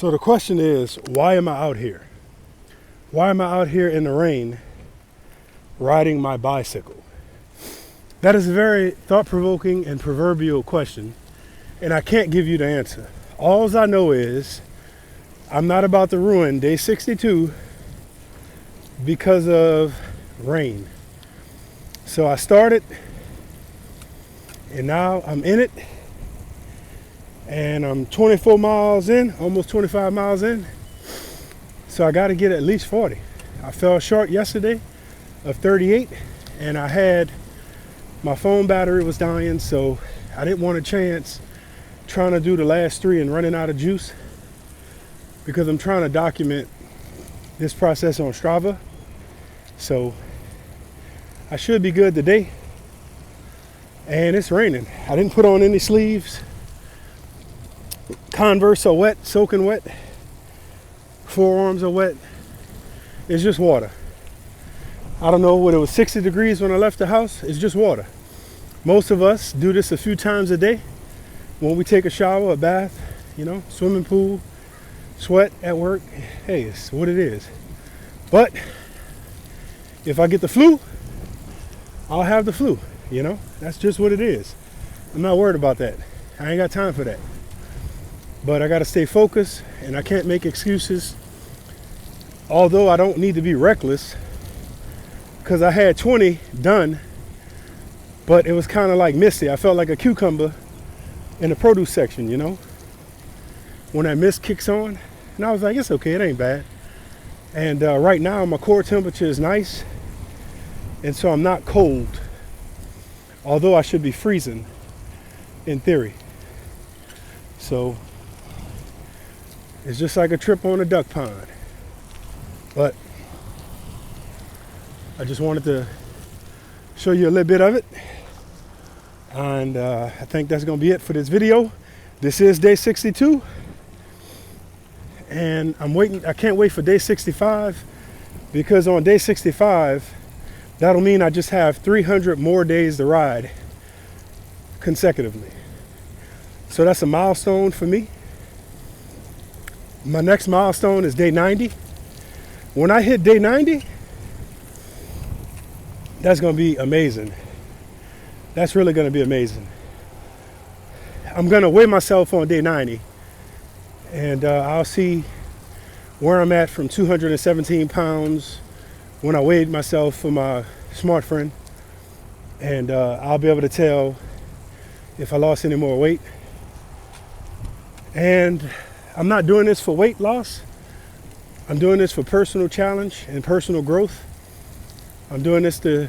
So the question is, why am I out here? Why am I out here in the rain riding my bicycle? That is a very thought-provoking and proverbial question, and I can't give you the answer. All I know is I'm not about to ruin day 62 because of rain. So I started, and now I'm in it, and I'm 24 miles in, almost 25 miles in. So I got to get at least 40. I fell short yesterday of 38, and I had my phone battery was dying, so I didn't want a chance trying to do the last 3 and running out of juice, because I'm trying to document this process on Strava. So I should be good today. And it's raining. I didn't put on any sleeves. Converse are wet, soaking wet. Forearms are wet. It's just water. I don't know what it was, 60 degrees when I left the house. It's just water. Most of us do this a few times a day. When we take a shower, a bath, swimming pool, sweat at work. Hey, it's what it is. But if I get the flu, I'll have the flu. That's just what it is. I'm not worried about that. I ain't got time for that. But I got to stay focused, and I can't make excuses. Although I don't need to be reckless, because I had 20 done, but it was kind of like misty. I felt like a cucumber in the produce section, when that mist kicks on. And I was like, it's okay, it ain't bad. And right now my core temperature is nice, and so I'm not cold, although I should be freezing in theory. So it's just like a trip on a duck pond. But I just wanted to show you a little bit of it. And I think that's going to be it for this video. This is day 62. And I'm waiting. I can't wait for day 65, because on day 65, that'll mean I just have 300 more days to ride consecutively. So that's a milestone for me. My next milestone is day 90. When I hit day 90, that's going to be amazing. That's really going to be amazing. I'm going to weigh myself on day 90, and I'll see where I'm at from 217 pounds when I weighed myself for my smart friend. And I'll be able to tell if I lost any more weight. And I'm not doing this for weight loss. I'm doing this for personal challenge and personal growth. I'm doing this to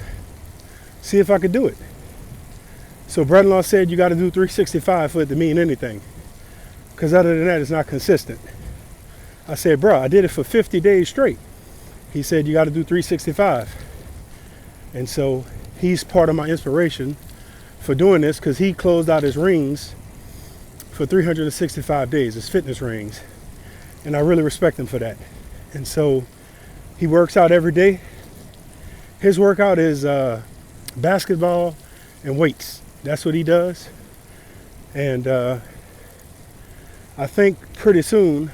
see if I could do it. So brother-in-law said you got to do 365 for it to mean anything, because other than that, it's not consistent. I said, bro, I did it for 50 days straight. He said you got to do 365. And so he's part of my inspiration for doing this, because he closed out his rings for 365 days, his fitness rings. And I really respect him for that. And so he works out every day. His workout is basketball and weights. That's what he does. And I think pretty soon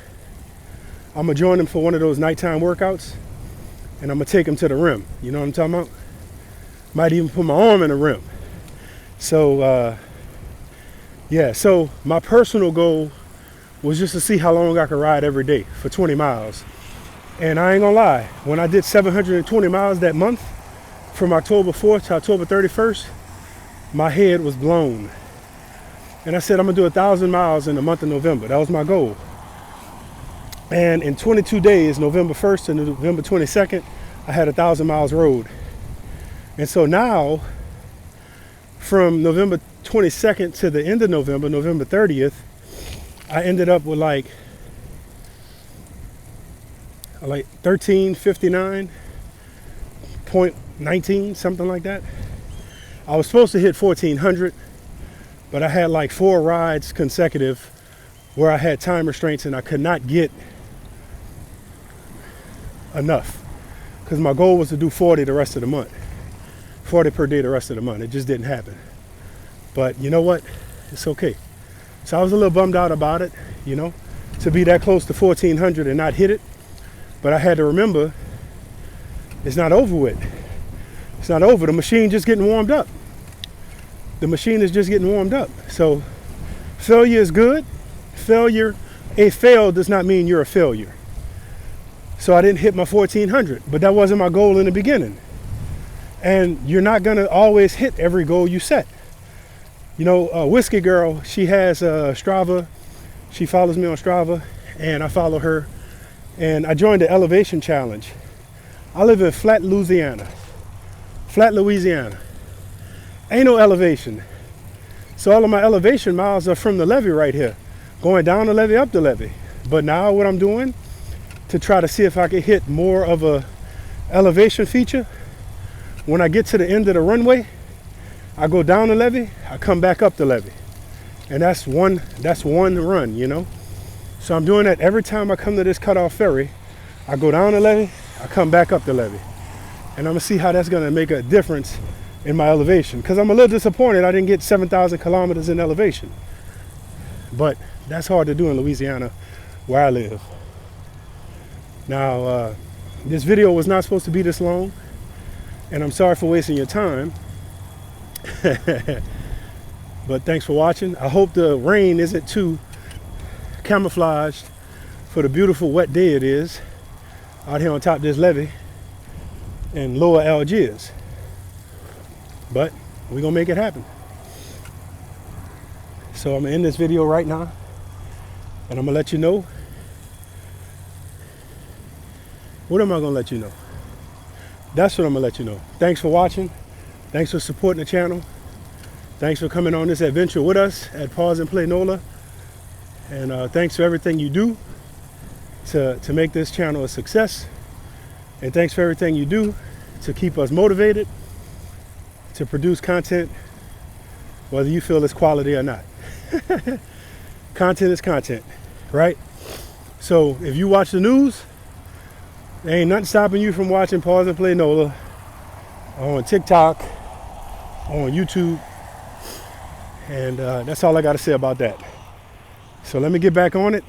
I'm gonna join him for one of those nighttime workouts, and I'm gonna take him to the rim. You know what I'm talking about? Might even put my arm in the rim. So yeah, so my personal goal was just to see how long I could ride every day for 20 miles. And I ain't gonna lie, when I did 720 miles that month, from October 4th to October 31st, my head was blown. And I said, I'm gonna do 1,000 miles in the month of November. That was my goal. And in 22 days, November 1st to November 22nd, I had 1,000 miles rode. And so now, from November 22nd to the end of November, November 30th, I ended up with like 1359.19, something like that. I was supposed to hit 1400, but I had like 4 rides consecutive where I had time restraints, and I could not get enough, because my goal was to do 40 the rest of the month, 40 per day the rest of the month. It just didn't happen. But you know what? It's okay. So I was a little bummed out about it, to be that close to 1400 and not hit it. But I had to remember, it's not over with. It's not over. The machine just getting warmed up. The machine is just getting warmed up. So failure is good. A fail does not mean you're a failure. So I didn't hit my 1400, but that wasn't my goal in the beginning. And you're not gonna always hit every goal you set. You know, Whiskey Girl, she has Strava. She follows me on Strava, and I follow her. And I joined the elevation challenge. I live in Flat, Louisiana. Ain't no elevation. So all of my elevation miles are from the levee right here, going down the levee, up the levee. But now what I'm doing to try to see if I can hit more of a elevation feature, when I get to the end of the runway, I go down the levee, I come back up the levee. And that's one run, you know? So I'm doing that every time I come to this cutoff ferry. I go down the levee, I come back up the levee. And I'm gonna see how that's gonna make a difference in my elevation. Because I'm a little disappointed I didn't get 7,000 kilometers in elevation. But that's hard to do in Louisiana, where I live. Now, this video was not supposed to be this long, and I'm sorry for wasting your time. But thanks for watching. I hope the rain isn't too camouflaged for the beautiful wet day it is out here on top of this levee in Lower Algiers. But we're gonna make it happen. So I'm gonna end this video right now, and I'm gonna let you know. What am I gonna let you know? That's what I'm gonna let you know. Thanks for watching. Thanks for supporting the channel. Thanks for coming on this adventure with us at pawsandplaynola. And thanks for everything you do to make this channel a success. And thanks for everything you do to keep us motivated to produce content, whether you feel it's quality or not. Content is content, right? So if you watch the news, there ain't nothing stopping you from watching Pause and Play Nola on TikTok, on YouTube. And that's all I got to say about that. So let me get back on it